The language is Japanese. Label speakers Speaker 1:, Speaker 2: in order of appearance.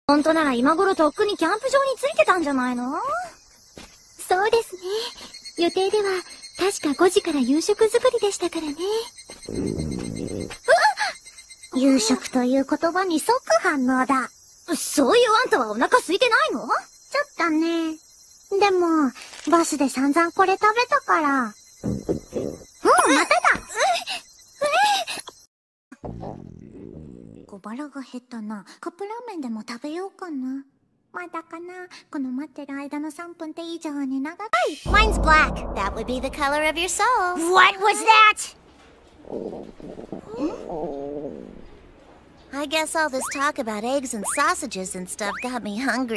Speaker 1: 本当なら今頃とっくにキャンプ場に着いてたんじゃないの？
Speaker 2: そうですね。予定では、確か5時から夕食作りでしたからね。
Speaker 1: 夕食という言葉に即反応だ。そういうあんたはお腹空いてないの？
Speaker 2: ちょっとね。でも、バスで散々これ食べたから。まただ！小腹が減ったな。カップラーメンでも食べようかな。まだかな。この待ってる間の3分って以上に長く。
Speaker 3: Mine's black. That would be the color of your soul.
Speaker 1: What was that?
Speaker 3: I guess all this talk about eggs and sausages and stuff got me hungry.